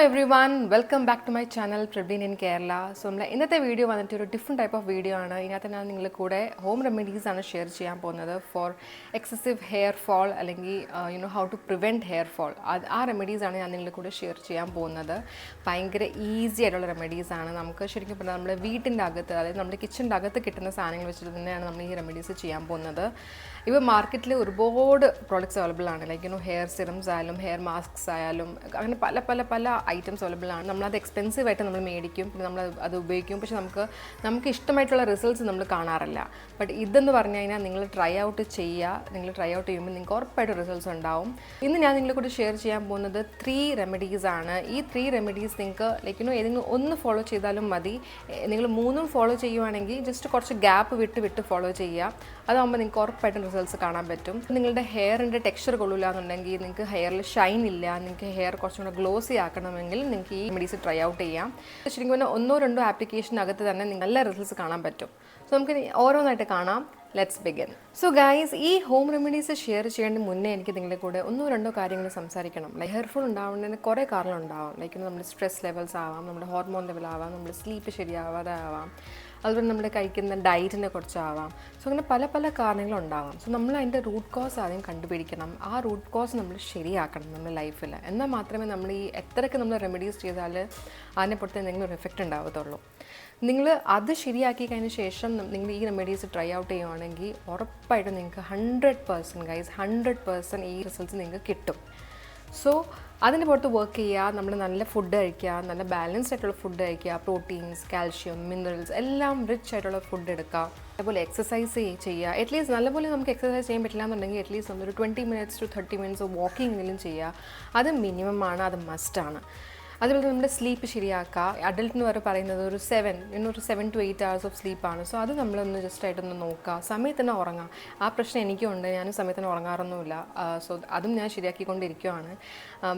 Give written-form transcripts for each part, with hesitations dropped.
everyone, welcome back to my channel Prabin in Kerala. So ഇന്നത്തെ video വന്നിട്ട് ഒരു different type of video ആണ്. ഇതിനകത്ത് ഞാൻ നിങ്ങളുടെ കൂടെ ഹോം റെമഡീസ് ആണ് ഷെയർ ചെയ്യാൻ പോകുന്നത് ഫോർ എക്സസീവ് ഹെയർ ഫോൾ അല്ലെങ്കിൽ how to prevent hair fall. ആ റെമഡീസ് ആണ് ഞാൻ നിങ്ങളുടെ കൂടെ ഷെയർ ചെയ്യാൻ പോകുന്നത്. ഭയങ്കര ഈസി ആയിട്ടുള്ള റെമഡീസ് ആണ്. നമുക്ക് ശരിക്കും പറഞ്ഞാൽ നമ്മുടെ വീട്ടിൻ്റെ അകത്ത്, അതായത് നമ്മുടെ കിച്ചൻ്റെ അകത്ത് കിട്ടുന്ന സാധനങ്ങൾ വെച്ചിട്ട് തന്നെയാണ് നമ്മൾ ഈ റെമഡീസ് ചെയ്യാൻ പോകുന്നത്. ഇപ്പോൾ മാർക്കറ്റിൽ ഒരുപാട് പ്രോഡക്റ്റ്സ് അവൈലബിൾ ആണ്. ഹെയർ സിറംസ് ആയാലും ഹെയർ മാസ്ക്സ് ആയാലും അങ്ങനെ പല ഐറ്റംസ് അവൈലബിൾ ആണ്. നമ്മളത് എക്സ്പെൻസീവ് ആയിട്ട് നമ്മൾ മേടിക്കും, പിന്നെ നമ്മൾ അത് ഉപയോഗിക്കും. പക്ഷെ നമുക്ക് ഇഷ്ടമായിട്ടുള്ള റിസൾട്ട്സ് നമ്മൾ കാണാറില്ല. ബട്ട് ഇതെന്ന് പറഞ്ഞു കഴിഞ്ഞാൽ നിങ്ങൾ ട്രൈ ഔട്ട് ചെയ്യുമ്പോൾ നിങ്ങൾക്ക് ഉറപ്പായിട്ട് റിസൾട്ട്സ് ഉണ്ടാവും. ഇന്ന് ഞാൻ നിങ്ങളെ കൂടി ഷെയർ ചെയ്യാൻ പോകുന്നത് 3 റെമഡീസ് ആണ്. ഈ 3 റെമഡീസ് നിങ്ങൾക്ക് ഏതെങ്കിലും ഒന്ന് ഫോളോ ചെയ്താലും മതി. നിങ്ങൾ 3ഉം ഫോളോ ചെയ്യുവാണെങ്കിൽ ജസ്റ്റ് കുറച്ച് ഗ്യാപ്പ് വിട്ട് ഫോളോ ചെയ്യുക. അതാകുമ്പോൾ നിങ്ങൾക്ക് ഉറപ്പായിട്ടും റിസൾട്ട്സ് കാണാൻ പറ്റും. നിങ്ങളുടെ ഹെയറിൻ്റെ ടെക്സ്ചർ കൊള്ളില്ല എന്നുണ്ടെങ്കിൽ, നിങ്ങൾക്ക് ഹെയറിൽ ഷൈൻ ഇല്ല, നിങ്ങൾക്ക് ഹെയർ കുറച്ചും കൂടെ ഗ്ലോസി ആക്കണമെങ്കിൽ നിങ്ങൾക്ക് ഈ റെമഡീസ് ട്രൈ ഔട്ട് ചെയ്യാം. ശരിക്കും പറഞ്ഞാൽ 1-2 ആപ്ലിക്കേഷനകത്ത് തന്നെ നല്ല റിസൾട്ട്സ് കാണാൻ പറ്റും. സോ നമുക്ക് ഓരോന്നായിട്ട് കാണാം. Let's begin. സോ ഗൈസ്, ഈ ഹോം റെമഡീസ് ഷെയർ ചെയ്യേണ്ട മുന്നേ എനിക്ക് നിങ്ങളുടെ കൂടെ 1-2 കാര്യങ്ങൾ സംസാരിക്കണം. ഹെയർ ഫോൾ ഉണ്ടാവുന്നതിന് കുറേ കാരണങ്ങളുണ്ടാവാം. നമ്മുടെ സ്ട്രെസ് ലെവൽസ് ആവാം, നമ്മുടെ ഹോർമോൺ ലെവൽ ആവാം, നമ്മുടെ സ്ലീപ്പ് ശരിയാവാതെ ആവാം, അതുപോലെ നമ്മൾ കഴിക്കുന്ന ഡയറ്റിനെ കുറിച്ചാവാം. സോ അങ്ങനെ പല കാരണങ്ങളുണ്ടാവാം. സോ നമ്മൾ അതിൻ്റെ റൂട്ട് കോസ് ആദ്യം കണ്ടുപിടിക്കണം. ആ റൂട്ട് കോസ് നമ്മൾ ശരിയാക്കണം നമ്മുടെ ലൈഫിൽ. എന്നാൽ മാത്രമേ നമ്മൾ എത്രയൊക്കെ നമ്മൾ റെമഡീസ് ചെയ്താൽ അതിനെ പുറത്ത് എന്തെങ്കിലും ഒരു എഫക്റ്റ് ഉണ്ടാവത്തുള്ളൂ. നിങ്ങൾ അത് ശരിയാക്കി കഴിഞ്ഞ ശേഷം നിങ്ങൾ ഈ റെമഡീസ് ട്രൈ ഔട്ട് ചെയ്യുവാണെങ്കിൽ ഉറപ്പായിട്ടും നിങ്ങൾക്ക് 100% ഗൈസ് 100% ഈ റിസൾട്ട്സ് നിങ്ങൾക്ക് കിട്ടും. സോ അതിൻ്റെ പുറത്ത് വർക്ക് ചെയ്യുക, നമ്മൾ നല്ല ഫുഡ് കഴിക്കുക, നല്ല ബാലൻസ്ഡ് ആയിട്ടുള്ള ഫുഡ് കഴിക്കുക, പ്രോട്ടീൻസ്, കാൽഷ്യം, മിനറൽസ് എല്ലാം റിച്ച് ആയിട്ടുള്ള ഫുഡ് എടുക്കുക. അതുപോലെ എക്സസൈസ് ചെയ്യുക. അറ്റ്ലീസ്റ്റ് നല്ലപോലെ നമുക്ക് എക്സസൈസ് ചെയ്യാൻ പറ്റില്ല എന്നുണ്ടെങ്കിൽ അറ്റ്ലീസ്റ്റ് നമ്മളൊരു 20 minutes to 30 minutes വാക്കിംഗെങ്കിലും ചെയ്യുക. അത് മിനിമമാണ്, അത് മസ്റ്റാണ്. അതുപോലെ നമ്മുടെ സ്ലീപ്പ് ശരിയാക്കുക. അഡൽട്ടിന് വരെ പറയുന്നത് ഒരു 7 to 8 hours ഓഫ് സ്ലീപ്പാണ്. സോ അത് നമ്മളൊന്ന് ജസ്റ്റ് ആയിട്ടൊന്ന് നോക്കുക. സമയത്തിന് ഉറങ്ങുക. ആ പ്രശ്നം എനിക്കുണ്ട്. ഞാനും സമയത്തിന് ഉറങ്ങാറൊന്നുമില്ല. സോ അതും ഞാൻ ശരിയാക്കിക്കൊണ്ടിരിക്കുകയാണ്.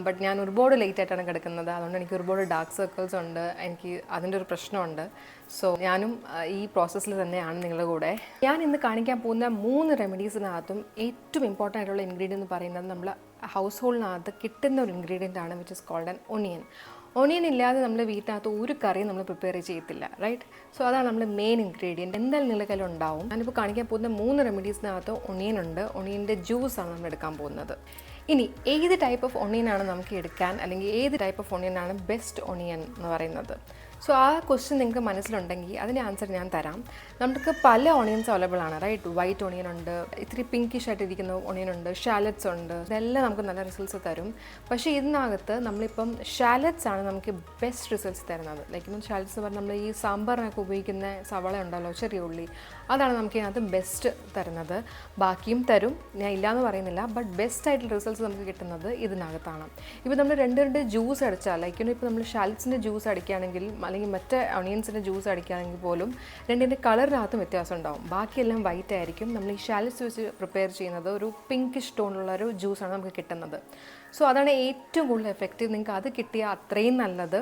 ബട്ട് ഞാൻ ഒരുപാട് ലേറ്റ് ആയിട്ടാണ് കിടക്കുന്നത്. അതുകൊണ്ട് എനിക്ക് ഒരുപാട് ഡാർക്ക് സർക്കിൾസ് ഉണ്ട്. എനിക്ക് അതിൻ്റെ ഒരു പ്രശ്നമുണ്ട്. സോ ഞാനും ഈ പ്രോസസ്സിൽ തന്നെയാണ് നിങ്ങളുടെ കൂടെ. ഞാൻ ഇന്ന് കാണിക്കാൻ പോകുന്ന 3 റെമഡീസിനകത്തും ഏറ്റവും ഇമ്പോർട്ടൻ്റ് ആയിട്ടുള്ള ഇൻഗ്രീഡിയൻ്റ് എന്ന് പറയുന്നത് നമ്മൾ ഹൗസ് ഹോൾഡിനകത്ത് കിട്ടുന്ന ഒരു ഇൻഗ്രീഡിയൻ്റ് ആണ്, which is called an onion. Onion ഇല്ലാതെ നമ്മൾ വീട്ടിനകത്ത് ഒരു കറിയും നമ്മൾ പ്രിപ്പയർ ചെയ്യത്തില്ല, റൈറ്റ്? സോ അതാണ് നമ്മുടെ മെയിൻ ഇൻഗ്രീഡിയൻറ്റ്. എന്തായാലും നിങ്ങളുടെ കയ്യിൽ ഉണ്ടാവും. ഞാനിപ്പോൾ കാണിക്കാൻ പോകുന്ന 3 റെമഡീസിനകത്ത് ഒണിയൻ ഉണ്ട്. ഒണിയൻ്റെ ജ്യൂസാണ് നമ്മൾ എടുക്കാൻ പോകുന്നത്. ഇനി ഏത് ടൈപ്പ് ഓഫ് ഒണിയനാണ് നമുക്ക് എടുക്കാൻ, അല്ലെങ്കിൽ ഏത് ടൈപ്പ് ഓഫ് ഒണിയനാണ് ബെസ്റ്റ് ഒണിയൻ എന്ന് പറയുന്നത്? സോ ആ ക്വസ്റ്റ്യൻ നിങ്ങൾക്ക് മനസ്സിലുണ്ടെങ്കിൽ അതിൻ്റെ ആൻസർ ഞാൻ തരാം. നമുക്ക് പല ഒണിയൻസ് അവൈലബിൾ ആണ്, റൈറ്റ്? വൈറ്റ് ഒണിയൻ ഉണ്ട്, ഇത്തിരി പിങ്കിഷ് ആയിട്ടിരിക്കുന്ന ഒണിയൻ ഉണ്ട്, ഷാലറ്റ്സ് ഉണ്ട്. ഇതെല്ലാം നമുക്ക് നല്ല റിസൾട്ട്സ് തരും. പക്ഷേ ഇതിനകത്ത് നമ്മളിപ്പം ഷാലറ്റ്സ് ആണ് നമുക്ക് ബെസ്റ്റ് റിസൾട്ട്സ് തരുന്നത്. ഷാലറ്റ്സ് എന്ന് പറഞ്ഞാൽ നമ്മൾ ഈ സാമ്പാറിനൊക്കെ ഉപയോഗിക്കുന്ന സവള ഉണ്ടല്ലോ, ചെറിയ ഉള്ളി, അതാണ് നമുക്ക് ഇതിനകത്ത് ബെസ്റ്റ് തരുന്നത്. ബാക്കിയും തരും, ഞാൻ ഇല്ലയെന്ന് പറയുന്നില്ല. ബട്ട് ബെസ്റ്റ് ആയിട്ടുള്ള റിസൾട്ട്സ് നമുക്ക് കിട്ടുന്നത് ഇതിനകത്താണ്. ഇപ്പോൾ നമ്മൾ രണ്ട് ജ്യൂസ് അടിച്ചാൽ ഇപ്പോൾ നമ്മൾ ഷാലറ്റ്സിൻ്റെ ജ്യൂസ് അടിക്കുകയാണെങ്കിൽ അല്ലെങ്കിൽ മറ്റേ ഒണിയൻസിൻ്റെ ജ്യൂസ് അടിക്കുകയാണെങ്കിൽ പോലും രണ്ടിൻ്റെ കളറിനകത്തും വ്യത്യാസം ഉണ്ടാവും. ബാക്കിയെല്ലാം വൈറ്റ് ആയിരിക്കും. നമ്മൾ ഈ ഷാലറ്റ്സ് വെച്ച് പ്രിപ്പയർ ചെയ്യുന്നത് ഒരു പിങ്കിഷ് ടോണുള്ളൊരു ജ്യൂസാണ് നമുക്ക് കിട്ടുന്നത്. സോ അതാണ് ഏറ്റവും കൂടുതൽ എഫക്റ്റീവ്. നിങ്ങൾക്ക് അത് കിട്ടിയാൽ അത്രയും നല്ലത്.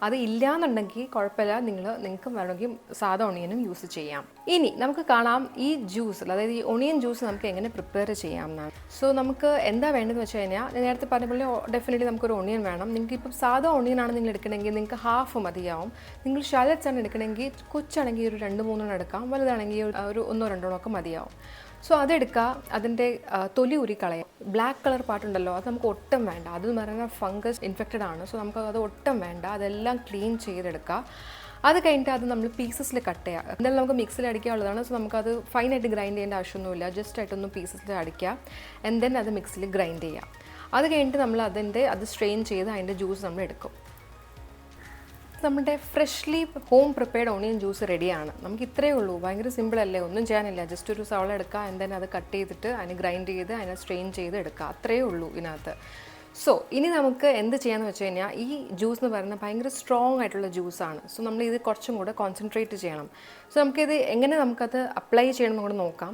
അത് ഇല്ലയെന്നുണ്ടെങ്കിൽ കുഴപ്പമില്ല, നിങ്ങൾക്ക് വേണമെങ്കിൽ സാധാ ഒണിയനും യൂസ് ചെയ്യാം. ഇനി നമുക്ക് കാണാം ഈ ജ്യൂസ്, അതായത് ഈ ഒണിയൻ ജ്യൂസ് നമുക്ക് എങ്ങനെ പ്രിപ്പയർ ചെയ്യാം എന്നാണ്. സോ നമുക്ക് എന്താ വേണ്ടതെന്ന് വെച്ച് കഴിഞ്ഞാൽ, നേരത്തെ പറഞ്ഞ പോലെ ഡെഫിനറ്റ്ലി നമുക്കൊരു ഒണിയൻ വേണം. നിങ്ങൾക്ക് ഇപ്പോൾ സാധാ ഒണിയനാണ് നിങ്ങൾ എടുക്കണമെങ്കിൽ നിങ്ങൾക്ക് ഹാഫ് മതിയാവും. നിങ്ങൾ ഷാലറ്റ്സ് ആണ് എടുക്കണമെങ്കിൽ കൊച്ചാണെങ്കിൽ ഒരു 2-3 എടുക്കാം, വലുതാണെങ്കിൽ ഒരു 1-2 ഒക്കെ മതിയാവും. സോ അതെടുക്കുക, അതിൻ്റെ തൊലി ഉരി കളയാം. ബ്ലാക്ക് കളർ പാട്ടുണ്ടല്ലോ, അത് നമുക്ക് ഒട്ടും വേണ്ട. അതെന്ന് പറഞ്ഞാൽ ഫംഗസ് ഇൻഫെക്റ്റഡ് ആണ്. സോ നമുക്ക് അത് ഒട്ടും വേണ്ട. അതെല്ലാം ക്ലീൻ ചെയ്തെടുക്കുക. അത് കഴിഞ്ഞിട്ട് അത് നമ്മൾ പീസസിൽ കട്ട് ചെയ്യുക. എന്തായാലും നമുക്ക് മിക്സിൽ അടിക്കാനുള്ളതാണ്. സോ നമുക്കത് ഫൈനായിട്ട് ഗ്രൈൻഡ് ചെയ്യേണ്ട ആവശ്യമൊന്നുമില്ല. ജസ്റ്റ് ആയിട്ടൊന്ന് പീസസിൽ അടിക്കുക. ആൻഡ് ദെൻ അത് മിക്സിൽ ഗ്രൈൻഡ് ചെയ്യുക. അത് കഴിഞ്ഞിട്ട് നമ്മൾ അത് സ്ട്രെയിൻ ചെയ്ത് അതിൻ്റെ ജ്യൂസ് നമ്മൾ എടുക്കും. നമ്മുടെ freshly home prepared onion juice റെഡിയാണ്. നമുക്ക് ഇത്രയേ ഉള്ളൂ. ഭയങ്കര സിമ്പിളല്ലേ, ഒന്നും ചെയ്യാനില്ല. ജസ്റ്റ് ഒരു സവള എടുക്കുക, എന്തായാലും അത് കട്ട് ചെയ്തിട്ട് അതിന് ഗ്രൈൻഡ് ചെയ്ത് അതിനെ സ്ട്രെയിൻ ചെയ്ത് എടുക്കുക. അത്രയേ ഉള്ളൂ ഇതിനകത്ത്. സോ ഇനി നമുക്ക് എന്ത് ചെയ്യാമെന്ന് വെച്ച് കഴിഞ്ഞാൽ, ഈ ജ്യൂസ് എന്ന് പറയുന്നത് ഭയങ്കര സ്ട്രോങ് ആയിട്ടുള്ള ജ്യൂസാണ്. സോ നമ്മൾ ഇത് കുറച്ചും കൂടെ കോൺസെൻട്രേറ്റ് ചെയ്യണം. സോ നമുക്കത് എങ്ങനെ നമുക്കത് അപ്ലൈ ചെയ്യണം എന്ന് കൂടെ നോക്കാം.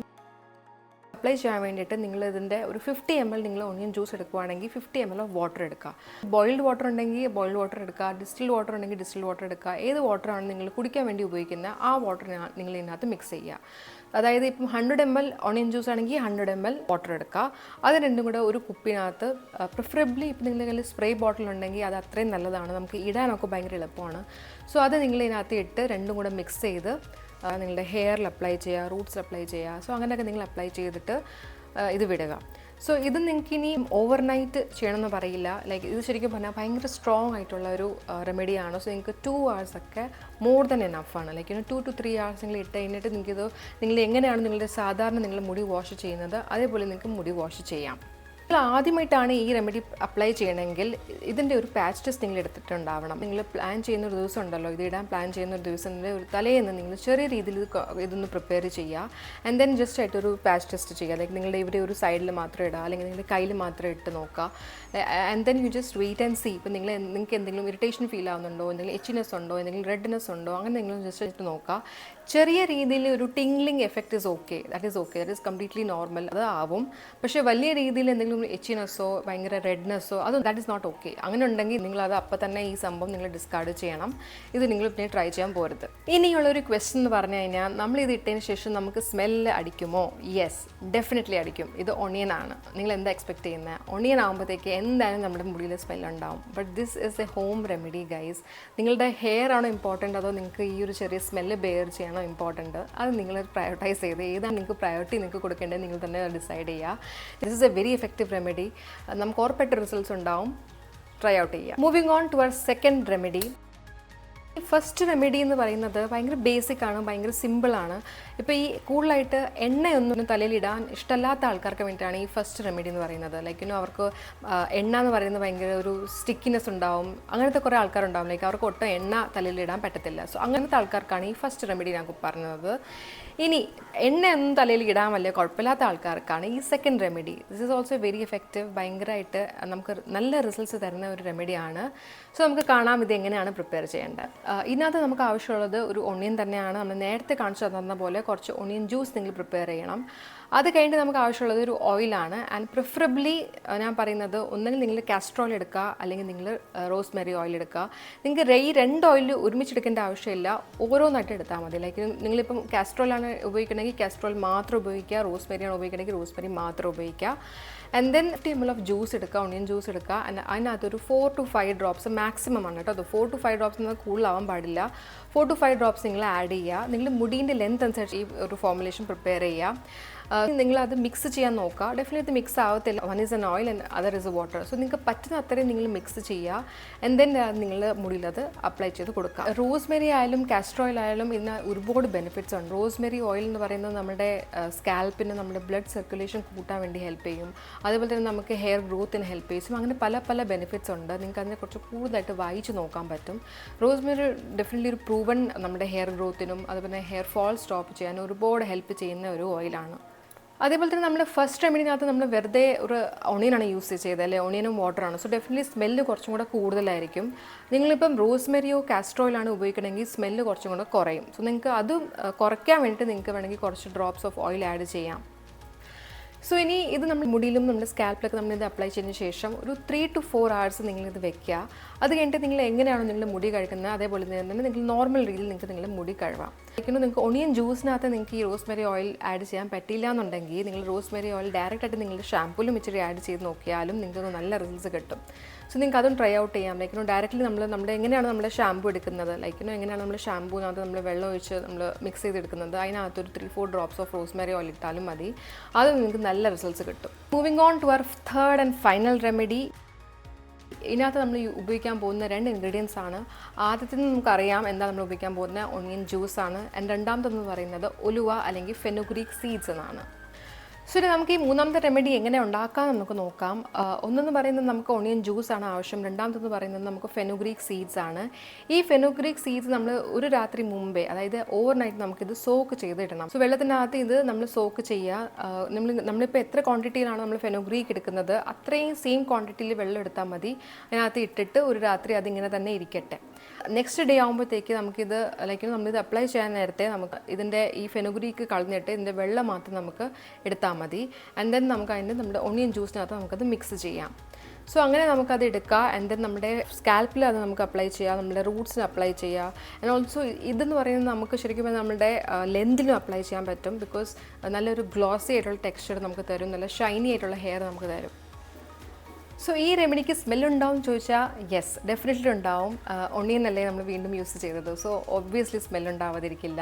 അപ്ലൈ ചെയ്യാൻ വേണ്ടിയിട്ട് നിങ്ങൾ ഇതിൻ്റെ ഒരു 50 ml നിങ്ങൾ ഓണിയൻ ജ്യൂസ് എടുക്കുകയാണെങ്കിൽ 50 ml ഓഫ് വാട്ടർ എടുക്കുക. ബോയിൽഡ് വാട്ടർ ഉണ്ടെങ്കിൽ ബോയിൽഡ് വാട്ടർ എടുക്കുക, ഡിസ്റ്റിൽഡ് വാട്ടർ ഉണ്ടെങ്കിൽ ഡിസ്റ്റിൽഡ് വാട്ടർ എടുക്കുക. ഏത് വാട്ടറാണ് നിങ്ങൾ കുടിക്കാൻ വേണ്ടി ഉപയോഗിക്കുന്നത് ആ വാട്ടർ നിങ്ങൾ ഇതിനകത്ത് മിക്സ് ചെയ്യുക. അതായത് ഇപ്പം 100 ml ഓണിയൻ ജ്യൂസ് ആണെങ്കിൽ 100 ml വാട്ടർ എടുക്കുക. അത് രണ്ടും കൂടെ ഒരു കുപ്പിനകത്ത്, പ്രിഫറബിളി ഇപ്പം നിങ്ങളുടെ കയ്യിൽ സ്പ്രേ ബോട്ടിൽ ഉണ്ടെങ്കിൽ അത് അത്രയും നല്ലതാണ്, നമുക്ക് ഇടാനൊക്കെ ഭയങ്കര എളുപ്പമാണ്. സോ അത് നിങ്ങൾ ഇതിനകത്ത് ഇട്ട് രണ്ടും കൂടെ മിക്സ് ചെയ്ത് നിങ്ങളുടെ ഹെയറിൽ അപ്ലൈ ചെയ്യുക, റൂട്ട്സിൽ അപ്ലൈ ചെയ്യുക. സോ അങ്ങനെയൊക്കെ നിങ്ങൾ അപ്ലൈ ചെയ്തിട്ട് ഇത് വിടുക. സോ ഇത് നിങ്ങൾക്ക് ഇനി ഓവർനൈറ്റ് ചെയ്യണമെന്ന് പറയില്ല. ലൈക്ക് ഇത് ശരിക്കും പറഞ്ഞാൽ ഭയങ്കര സ്ട്രോങ് ആയിട്ടുള്ള ഒരു റെമഡിയാണ്. സോ നിങ്ങൾക്ക് 2 hours ഒക്കെ മോർ ദൻ എനഫാണ്. ലൈക്ക് 2 to 3 hours നിങ്ങൾ ഇട്ട് കഴിഞ്ഞിട്ട് നിങ്ങൾ എങ്ങനെയാണ് നിങ്ങളുടെ സാധാരണ നിങ്ങൾ മുടി വാഷ് ചെയ്യുന്നത് അതേപോലെ നിങ്ങൾക്ക് മുടി വാഷ് ചെയ്യാം. നിങ്ങൾ ആദ്യമായിട്ടാണ് ഈ റെമഡി അപ്ലൈ ചെയ്യണമെങ്കിൽ ഇതിൻ്റെ ഒരു പാച്ച് ടെസ്റ്റ് നിങ്ങൾ എടുത്തിട്ടുണ്ടാവണം. നിങ്ങൾ പ്ലാൻ ചെയ്യുന്ന ഒരു ദിവസം ഉണ്ടല്ലോ, ഇത് ഇടാൻ പ്ലാൻ ചെയ്യുന്ന ഒരു ദിവസത്തിൻ്റെ ഒരു തലേന്ന് നിങ്ങൾ ചെറിയ രീതിയിൽ ഇതൊന്ന് പ്രിപ്പയർ ചെയ്യുക. ആൻഡ് ദെൻ ജസ്റ്റ് ആയിട്ടൊരു പാച്ച് ടെസ്റ്റ് ചെയ്യുക. ലൈക്ക് നിങ്ങളുടെ ഇവിടെ ഒരു സൈഡിൽ മാത്രം ഇടുക, അല്ലെങ്കിൽ നിങ്ങളുടെ കയ്യിൽ മാത്രം ഇട്ട് നോക്കുക. And then you just wait and see. ഇപ്പം നിങ്ങൾക്ക് എന്തെങ്കിലും ഇറിറ്റേഷൻ ഫീൽ ആവുന്നുണ്ടോ, എന്തെങ്കിലും എച്ചിനെസ് ഉണ്ടോ, എന്തെങ്കിലും റെഡ്നെസ് ഉണ്ടോ, അങ്ങനെ നിങ്ങൾ ജസ്റ്റ് ഇട്ട് നോക്കുക. ചെറിയ രീതിയിൽ ഒരു tingling effect is okay, that is completely normal, അത് ആവും. പക്ഷേ വലിയ രീതിയിൽ എന്തെങ്കിലും എച്ചിനെസ്സോ ഭയങ്കര റെഡ്നെസ്സോ അത് ദാറ്റ് ഈസ് നോട്ട് ഓക്കെ. അങ്ങനെ ഉണ്ടെങ്കിൽ നിങ്ങളത് അപ്പം തന്നെ ഈ സംഭവം നിങ്ങൾ ഡിസ്കാർഡ് ചെയ്യണം. ഇത് നിങ്ങൾ പിന്നെ ട്രൈ ചെയ്യാൻ പോരുത്. ഇനിയുള്ളൊരു ക്വസ്റ്റ്യൻ എന്ന് പറഞ്ഞു കഴിഞ്ഞാൽ, നമ്മളിത് ഇട്ടതിന് ശേഷം നമുക്ക് സ്മെല്ല് അടിക്കുമോ? യെസ്, ഡെഫിനറ്റ്ലി അടിക്കും. ഇത് ഒണിയൻ ആണ്. നിങ്ങൾ എന്താ എക്സ്പെക്ട് ചെയ്യുന്നത്? ഒണിയൻ ആകുമ്പോഴത്തേക്ക് എന്തായാലും നമ്മുടെ മുടിയിൽ സ്മെല്ല് ഉണ്ടാവും. But this is A home remedy guys. നിങ്ങളുടെ ഹെയർ ആണോ ഇമ്പോർട്ടൻ്റ് അതോ നിങ്ങൾക്ക് ഈ ഒരു ചെറിയ സ്മെല്ല് ബെയർ ചെയ്യണം ഇമ്പോർട്ടൻ്റ്? അത് നിങ്ങൾ പ്രയോറിറ്റൈസ് ചെയ്ത് ഏതാണ് നിങ്ങൾക്ക് പ്രയോറിറ്റി നിങ്ങൾക്ക് കൊടുക്കേണ്ടത് നിങ്ങൾ തന്നെ ഡിസൈഡ് ചെയ്യുക. This is a very effective remedy. നമുക്ക് ഉറപ്പായിട്ട് റിസൾട്ട്സ് ഉണ്ടാവും. ട്രൈ ഔട്ട് ചെയ്യുക. Moving on to our second remedy. First remedy എന്ന് പറയുന്നത് ഭയങ്കര ബേസിക് ആണ്, ഭയങ്കര സിമ്പിളാണ്. ഇപ്പോൾ ഈ കൂടുതലായിട്ട് എണ്ണയൊന്നും തലയിൽ ഇടാൻ ഇഷ്ടമല്ലാത്ത ആൾക്കാർക്ക് വേണ്ടിയിട്ടാണ് ഈ ഫസ്റ്റ് റെമഡി എന്ന് പറയുന്നത്. ലൈക്ക് അവർക്ക് എണ്ണ എന്ന് പറയുന്നത് ഭയങ്കര ഒരു സ്റ്റിക്കിനെസ് ഉണ്ടാവും. അങ്ങനത്തെ കുറേ ആൾക്കാരുണ്ടാവും. ലൈക്ക് അവർക്ക് ഒട്ടും എണ്ണ തലയിൽ ഇടാൻ പറ്റത്തില്ല. സോ അങ്ങനത്തെ ആൾക്കാർക്കാണ് ഈ ഫസ്റ്റ് റെമഡി ഞാൻ പറഞ്ഞത്. ഇനി എണ്ണയൊന്നും തലയിൽ ഇടാൻ വലിയ കുഴപ്പമില്ലാത്ത ആൾക്കാർക്കാണ് ഈ second remedy. This is also very effective. ഭയങ്കരമായിട്ട് നമുക്ക് നല്ല റിസൾട്ട്സ് തരുന്ന ഒരു റെമഡിയാണ്. സോ നമുക്ക് കാണാം ഇത് എങ്ങനെയാണ് പ്രിപ്പയർ ചെയ്യേണ്ടത്. ഇതിനകത്ത് നമുക്ക് ആവശ്യമുള്ളത് ഒരു ഒണിയൻ തന്നെയാണ്. നമ്മൾ നേരത്തെ കാണിച്ചു തന്ന പോലെ കുറച്ച് ഒണിയൻ ജ്യൂസ് നിങ്ങൾ പ്രിപ്പയർ ചെയ്യണം. അത് കഴിഞ്ഞിട്ട് നമുക്ക് ആവശ്യമുള്ളത് ഒരു ഓയിലാണ്. ആൻഡ് പ്രിഫറബിളി ഞാൻ പറയുന്നത് ഒന്നെങ്കിൽ നിങ്ങൾ കാസ്റ്റർ ഓയിൽ എടുക്കുക, അല്ലെങ്കിൽ നിങ്ങൾ റോസ്മെറി ഓയിൽ എടുക്കുക. നിങ്ങൾക്ക് ഈ 2 ഓയിൽ ഒരുമിച്ചെടുക്കേണ്ട ആവശ്യമില്ല, ഓരോന്നായിട്ട് എടുത്താൽ മതി. ലൈക്ക് നിങ്ങളിപ്പം കാസ്റ്റർ ഓയിലാണ് ഉപയോഗിക്കണമെങ്കിൽ കാസ്റ്റർ ഓയിൽ മാത്രം ഉപയോഗിക്കുക, റോസ്മെറിയാണ് ഉപയോഗിക്കണമെങ്കിൽ റോസ്മെറി മാത്രം ഉപയോഗിക്കുക. And then 50 ml of juice എടുക്കുക, ഒണിയൻ ജ്യൂസ് എടുക്കുക. അതിനകത്തൊരു 4 to 5 ഡ്രോപ്സ് മാക്സിമം ആണ് കേട്ടോ. അത് 4 to 5 ഡ്രോപ്സ് നിന്ന് കൂടുതലാവാൻ പാടില്ല. 4 to 5 ഡ്രോപ്സ് നിങ്ങൾ ആഡ് ചെയ്യുക. നിങ്ങൾ മുടീൻ്റെ ലെങ്ത് അനുസരിച്ച് ഈ ഒരു ഫോർമുലേഷൻ പ്രിപ്പയർ ചെയ്യുക. നിങ്ങളത് മിക്സ് ചെയ്യാൻ നോക്കുക. ഡെഫിനറ്റ്ലി മിക്സ് ആവത്തില്ല. One is N oil and other is A water. So നിങ്ങൾക്ക് പറ്റുന്ന അത്രയും നിങ്ങൾ മിക്സ് ചെയ്യുക. ആൻഡ് ദെൻ നിങ്ങൾ മുടിയിലത് അപ്ലൈ ചെയ്ത് കൊടുക്കുക. റോസ്മെറി ആയാലും കാസ്റ്റർ ഓയിൽ ആയാലും ഇതിന് ഒരുപാട് ബെനിഫിറ്റ്സ് ഉണ്ട്. റോസ്മെറി ഓയിൽ എന്ന് പറയുന്നത് നമ്മുടെ സ്കാൽപ്പിന് നമ്മുടെ ബ്ലഡ് സർക്കുലേഷൻ കൂട്ടാൻ വേണ്ടി ഹെൽപ്പ് ചെയ്യും. അതുപോലെ തന്നെ നമുക്ക് ഹെയർ ഗ്രോത്തിന് ഹെൽപ്പ് ചെയ്യും. അങ്ങനെ പല ബെനിഫിറ്റ്സ് ഉണ്ട്. നിങ്ങൾക്ക് അതിനെക്കുറിച്ച് കൂടുതലായിട്ട് വായിച്ച് നോക്കാൻ പറ്റും. റോസ്മെറി ഡെഫിനറ്റ്ലി ഒരു പ്രൂവൻ നമ്മുടെ ഹെയർ ഗ്രോത്തിനും അതുപോലെ ഹെയർ ഫോൾ സ്റ്റോപ്പ് ചെയ്യാനും ഒരുപാട് ഹെൽപ്പ് ചെയ്യുന്ന ഒരു ഓയിലാണ്. അതേപോലെ തന്നെ നമ്മൾ ഫസ്റ്റ് റെമഡിനകത്ത് നമ്മൾ വെറുതെ ഒരു ഒണിയനാണ് യൂസ് ചെയ്തത്, അല്ലെ? ഒണിയനും വാട്ടറാണ്. സോ ഡെഫിനറ്റ്ലി സ്മെല്ല് കുറച്ചും കൂടെ കൂടുതലായിരിക്കും. നിങ്ങളിപ്പം റോസ്മെറിയോ കാസ്റ്റർ ഓയിലാണ് ഉപയോഗിക്കണമെങ്കിൽ സ്മെല്ല് കുറച്ചും കൂടെ കുറയും. സോ നിങ്ങൾക്ക് അതും കുറയ്ക്കാൻ വേണ്ടിയിട്ട് നിങ്ങൾക്ക് വേണമെങ്കിൽ കുറച്ച് ഡ്രോപ്സ് ഓഫ് ഓയിൽ ആഡ് ചെയ്യാം. സോ ഇനി ഇത് നമ്മൾ മുടിയിലും നമ്മുടെ സ്കാൽപ്പിലൊക്കെ നമ്മളിത് അപ്ലൈ ചെയ്തതിന് ശേഷം ഒരു 3 to 4 hours നിങ്ങളിത് വെക്കുക. അത് കഴിഞ്ഞിട്ട് നിങ്ങൾ എങ്ങനെയാണോ നിങ്ങളുടെ മുടി കഴുകുന്നത് അതേപോലെ തന്നെ നിങ്ങൾ നോർമൽ രീതിയിൽ നിങ്ങളുടെ മുടി കഴുകാം. നിങ്ങൾക്ക് ഒണിയൻ ജ്യൂസിനകത്ത് നിങ്ങൾക്ക് ഈ റോസ്മെറി ഓയിൽ ആഡ് ചെയ്യാൻ പറ്റില്ല എന്നുണ്ടെങ്കിൽ നിങ്ങൾ റോസ്മെറി ഓയിൽ ഡയറക്റ്റായിട്ട് നിങ്ങളുടെ ഷാമ്പൂലും ഇച്ചിരി ആഡ് ചെയ്ത് നോക്കിയാലും നിങ്ങൾക്ക് നല്ല റിസൾട്ട്സ് കിട്ടും. സോ നിങ്ങൾക്ക് അതും ട്രൈ ഔട്ട് ചെയ്യാം. ഡയറക്റ്റ്ലി നമ്മുടെ എങ്ങനെയാണ് നമ്മുടെ ഷാമ്പൂ എടുക്കുന്നത്, എങ്ങനെയാണ് നമ്മൾ ഷാമ്പൂവിനകത്ത് നമ്മൾ വെള്ളം ഒഴിച്ച് നമ്മൾ മിക്സ് ചെയ്തെടുക്കുന്നത്, അതിനകത്തൊരു 3-4 ഡ്രോപ്സ് ഓഫ് റോസ്മെറി ഓയിൽ ഇട്ടാലും മതി. അത് നിങ്ങൾക്ക് നല്ല റിസൾട്ട്സ് കിട്ടും. Moving on to our third and final remedy. ഇതിനകത്ത് നമ്മൾ ഉപയോഗിക്കാൻ പോകുന്ന 2 ഇൻഗ്രീഡിയൻസ് ആണ്. ആദ്യത്തിൽ നമുക്കറിയാം എന്താ നമ്മൾ ഉപയോഗിക്കാൻ പോകുന്ന ഒണിയൻ ജ്യൂസാണ്. ആൻഡ് രണ്ടാമതെന്ന് പറയുന്നത് ഒലുവ അല്ലെങ്കിൽ ഫെനുഗ്രീക്ക് സീഡ്സ് എന്നാണ്. സോ നമുക്ക് ഈ മൂന്നാമത്തെ റെമഡി എങ്ങനെ ഉണ്ടാക്കാം നമുക്ക് നോക്കാം. ഒന്നെന്ന് പറയുന്നത് നമുക്ക് ഒണിയൻ ജ്യൂസാണ് ആവശ്യം. രണ്ടാമതെന്ന് പറയുന്നത് നമുക്ക് ഫെനുഗ്രീക്ക് സീഡ്സ് ആണ്. ഈ ഫെനുഗ്രീക്ക് സീഡ്സ് നമ്മൾ ഒരു രാത്രി മുമ്പേ, അതായത് ഓവർനൈറ്റ് നമുക്കിത് സോക്ക് ചെയ്തിടണം. സോ വെള്ളത്തിനകത്ത് ഇത് നമ്മൾ സോക്ക് ചെയ്യുക. നമ്മളിപ്പോൾ എത്ര ക്വാണ്ടിറ്റിയിലാണ് നമ്മൾ ഫെനുഗ്രീക്ക് എടുക്കുന്നത് അത്രയും സെയിം ക്വാണ്ടിറ്റിയിൽ വെള്ളം എടുത്താൽ മതി. അതിനകത്ത് ഇട്ടിട്ട് ഒരു രാത്രി അതിങ്ങനെ തന്നെ ഇരിക്കട്ടെ. നെക്സ്റ്റ് ഡേ ആകുമ്പോഴത്തേക്ക് നമുക്കിത് നമ്മളിത് അപ്ലൈ ചെയ്യാൻ നേരത്തെ നമുക്ക് ഇതിൻ്റെ ഈ ഫെനുഗ്രീക്ക് കളഞ്ഞിട്ട് ഇതിൻ്റെ വെള്ളം മാത്രം നമുക്ക് എടുത്താൽ മതി. ആൻഡ് ദെൻ നമുക്ക് അതിൻ്റെ നമ്മുടെ ഒണിയൻ ജ്യൂസിനകത്ത് നമുക്കത് മിക്സ് ചെയ്യാം. സോ അങ്ങനെ നമുക്കത് എടുക്കുക. ആൻഡ് ദെൻ നമ്മുടെ സ്കാൽപ്പിൽ അത് നമുക്ക് അപ്ലൈ ചെയ്യാം, നമ്മുടെ റൂട്ട്സിന് അപ്ലൈ ചെയ്യുക. ആൻഡ് ഓൾസോ ഇതെന്ന് പറയുന്നത് നമുക്ക് ശരിക്കും നമ്മുടെ ലെന്തിലും അപ്ലൈ ചെയ്യാൻ പറ്റും. ബിക്കോസ് നല്ലൊരു ഗ്ലോസി ആയിട്ടുള്ള ടെക്സ്ചർ നമുക്ക് തരും, നല്ല ഷൈനി ആയിട്ടുള്ള ഹെയർ നമുക്ക് തരും. സോ ഈ റെമഡിക്ക് സ്മെല്ലുണ്ടാവും ചോദിച്ചാൽ യെസ്, ഡെഫിനറ്റ്ലി ഉണ്ടാവും. ഒണിയൻ അല്ലേ നമ്മൾ വീണ്ടും യൂസ് ചെയ്തത്, സോ ഒബ്വിയസ്ലി സ്മെല്ലുണ്ടാവാതിരിക്കില്ല.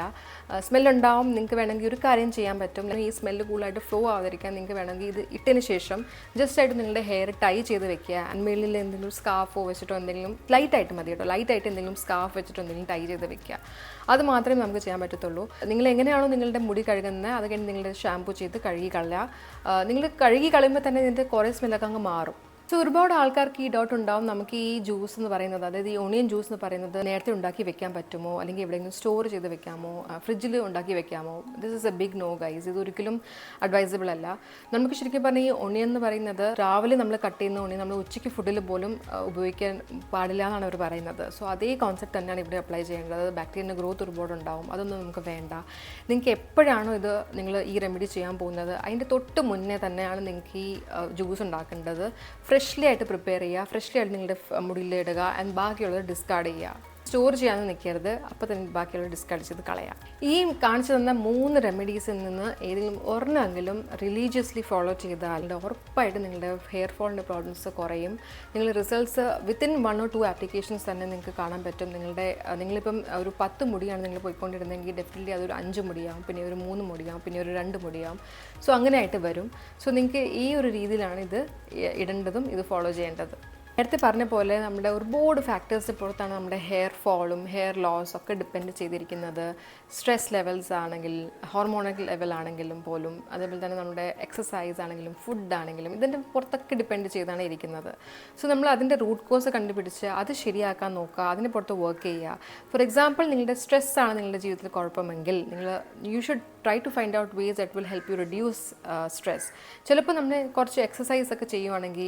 സ്മെല്ലുണ്ടാവും. നിങ്ങൾക്ക് വേണമെങ്കിൽ ഒരു കാര്യം ചെയ്യാൻ പറ്റും. ഈ സ്മെല്ല് കൂടുതലായിട്ട് ഫ്ലോ ആവാതിരിക്കാൻ നിങ്ങൾക്ക് വേണമെങ്കിൽ ഇത് ഇട്ടതിന് ശേഷം ജസ്റ്റ് ആയിട്ട് നിങ്ങളുടെ ഹെയർ ടൈ ചെയ്ത് വെക്കുക. ആൻഡ് മേളിൽ എന്തെങ്കിലും സ്കാർഫോ വെച്ചിട്ടോ എന്തെങ്കിലും ലൈറ്റായിട്ട് മതി കേട്ടോ, ലൈറ്റായിട്ട് എന്തെങ്കിലും സ്കാർഫ് വെച്ചിട്ടോ എന്തെങ്കിലും ടൈ ചെയ്ത് വെക്കുക. അത് മാത്രമേ നമുക്ക് ചെയ്യാൻ പറ്റത്തുള്ളൂ. നിങ്ങൾ എങ്ങനെയാണോ നിങ്ങളുടെ മുടി കഴുകുന്നത് അത് കഴിഞ്ഞ് നിങ്ങളുടെ ഷാമ്പു ചെയ്ത് കഴുകി കളയുക. നിങ്ങൾ കഴുകി കളയുമ്പോൾ തന്നെ ഇതിൻ്റെ കുറേ സ്മെല്ലൊക്കെ അങ്ങ് മാറും. സോ ഒരുപാട് ആൾക്കാർക്ക് ഈ ഡൗട്ട് ഉണ്ടാവും, നമുക്ക് ഈ ജ്യൂസ് എന്ന് പറയുന്നത്, അതായത് ഈ ഒണിയൻ ജ്യൂസ് എന്ന് പറയുന്നത് നേരത്തെ ഉണ്ടാക്കി വെക്കാൻ പറ്റുമോ, അല്ലെങ്കിൽ എവിടെയെങ്കിലും സ്റ്റോർ ചെയ്ത് വെക്കാമോ, ഫ്രിഡ്ജിൽ ഉണ്ടാക്കി വെക്കാമോ? This is a big no guys. ഇതൊരിക്കലും അഡ്വൈസബിൾ അല്ല. നമുക്ക് ശരിക്കും പറഞ്ഞാൽ ഈ ഒണിയൻ എന്ന് പറയുന്നത് രാവിലെ നമ്മൾ കട്ട് ചെയ്യുന്ന ഒണിയൻ നമ്മൾ ഉച്ചയ്ക്ക് ഫുഡിൽ പോലും ഉപയോഗിക്കാൻ പാടില്ല എന്നാണ് അവർ പറയുന്നത്. സോ അതേ കോൺസെപ്റ്റ് തന്നെയാണ് ഇവിടെ അപ്ലൈ ചെയ്യേണ്ടത്. ബാക്ടീരിയൻ്റെ ഗ്രോത്ത് ഒരുപാട് ഉണ്ടാവും, അതൊന്നും നമുക്ക് വേണ്ട. നിങ്ങൾക്ക് എപ്പോഴാണോ ഇത് നിങ്ങൾ ഈ റെമഡി ചെയ്യാൻ പോകുന്നത് അതിൻ്റെ തൊട്ട് മുന്നേ തന്നെയാണ് നിങ്ങൾക്ക് ഈ ജ്യൂസ് ഉണ്ടാക്കേണ്ടത്. ഫ്രഷ്ലി ആയിട്ട് പ്രിപ്പയർ ചെയ്യുക, ഫ്രഷ്ലി ആയിട്ട് നിങ്ങളുടെ മുടിയിലിടുക. ആൻഡ് ബാക്കിയുള്ളത് ഡിസ്കാർഡ് ചെയ്യുക. സ്റ്റോർ ചെയ്യാനൊന്നും നിൽക്കരുത്, അപ്പോൾ തന്നെ ബാക്കിയുള്ളത് ഡിസ്കാർഡ് ചെയ്ത് കളയാം. ഈ കാണിച്ചു തന്ന 3 റെമഡീസിൽ നിന്ന് ഏതെങ്കിലും ഒരെണ്ണമെങ്കിലും റിലീജിയസ്ലി ഫോളോ ചെയ്താൽ ഉറപ്പായിട്ട് നിങ്ങളുടെ ഹെയർ ഫോളിൻ്റെ പ്രോബ്ലംസ് കുറയും. നിങ്ങൾ റിസൾട്ട്സ് വിത്തിൻ 1 or 2 ആപ്ലിക്കേഷൻസ് തന്നെ നിങ്ങൾക്ക് കാണാൻ പറ്റും. നിങ്ങളിപ്പം ഒരു 10 മുടിയാണ് നിങ്ങൾ പോയിക്കൊണ്ടിരുന്നതെങ്കിൽ ഡെഫിനറ്റ്ലി അതൊരു 5 മുടിയാവും, പിന്നെ ഒരു 3 മുടിയാവും, പിന്നെ ഒരു 2 മുടിയാവും. സോ അങ്ങനെയായിട്ട് വരും. സോ നിങ്ങൾക്ക് ഈ ഒരു രീതിയിലാണ് ഇത് ഇടേണ്ടതും ഇത് ഫോളോ ചെയ്യേണ്ടത്. നേരത്തെ പറഞ്ഞ പോലെ നമ്മുടെ ഒരുപാട് ഫാക്ടേഴ്സ് പുറത്താണ് നമ്മുടെ ഹെയർ ഫോളും ഹെയർ ലോസ് ഒക്കെ ഡിപ്പെൻഡ് ചെയ്തിരിക്കുന്നത്. സ്ട്രെസ് ലെവൽസ് ആണെങ്കിൽ, ഹോർമോണൽ ലെവൽ ആണെങ്കിലും പോലും, അതേപോലെ തന്നെ നമ്മുടെ എക്സസൈസ് ആണെങ്കിലും ഫുഡ് ആണെങ്കിലും ഇതിൻ്റെ പുറത്തൊക്കെ ഡിപ്പെൻഡ് ചെയ്താണ് ഇരിക്കുന്നത്. സോ നമ്മൾ അതിൻ്റെ റൂട്ട് കോസ് കണ്ടുപിടിച്ച് അത് ശരിയാക്കാൻ നോക്കുക, അതിന് പുറത്ത് വർക്ക് ചെയ്യുക. ഫോർ എക്സാമ്പിൾ നിങ്ങളുടെ സ്ട്രെസ് ആണ് നിങ്ങളുടെ ജീവിതത്തിൽ കുഴപ്പമെങ്കിൽ you should try to find out ways that will help you reduce stress. ചിലപ്പോൾ നമ്മൾ കുറച്ച് എക്സസൈസ് ഒക്കെ ചെയ്യുവാണെങ്കിൽ,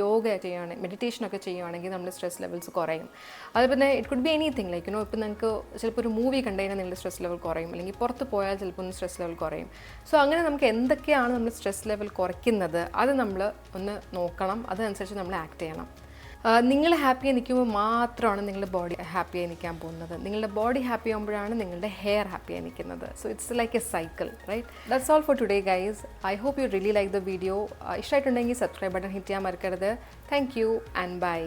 യോഗ ചെയ്യുകയാണെങ്കിൽ, മെഡിറ്റേഷനൊക്കെ ചെയ്യുവാണെങ്കിൽ നമ്മുടെ സ്ട്രെസ് ലെവൽസ് കുറയും. അതുപോലെ ഇറ്റ് കുഡ് ബി എനിത്തിങ് ഇപ്പം നിങ്ങൾക്ക് ചിലപ്പോൾ ഒരു മൂവി കണ്ടു കഴിഞ്ഞാൽ നിങ്ങളുടെ സ്ട്രെസ് ലെവൽ കുറയും, അല്ലെങ്കിൽ പുറത്ത് പോയാൽ ചിലപ്പോൾ ഒന്ന് സ്ട്രെസ് ലെവൽ കുറയും. സോ അങ്ങനെ നമുക്ക് എന്തൊക്കെയാണ് നമ്മൾ സ്ട്രെസ് ലെവൽ കുറയ്ക്കുന്നത് അത് നമ്മൾ ഒന്ന് നോക്കണം, അതനുസരിച്ച് നമ്മൾ ആക്ട് ചെയ്യണം. നിങ്ങൾ ഹാപ്പിയായി നിൽക്കുമ്പോൾ മാത്രമാണ് നിങ്ങളുടെ ബോഡി ഹാപ്പിയായി നിൽക്കാൻ പോകുന്നത്. നിങ്ങളുടെ ബോഡി ഹാപ്പി ആകുമ്പോഴാണ് നിങ്ങളുടെ ഹെയർ ഹാപ്പിയായി നിൽക്കുന്നത്. So it's like a cycle, right? That's all for today guys. I hope you really like the video. ഇഷ്ടമായിട്ടുണ്ടെങ്കിൽ സബ്സ്ക്രൈബ് ബട്ടൺ ഹിറ്റ് ചെയ്യാൻ മറക്കരുത്. Thank you and by.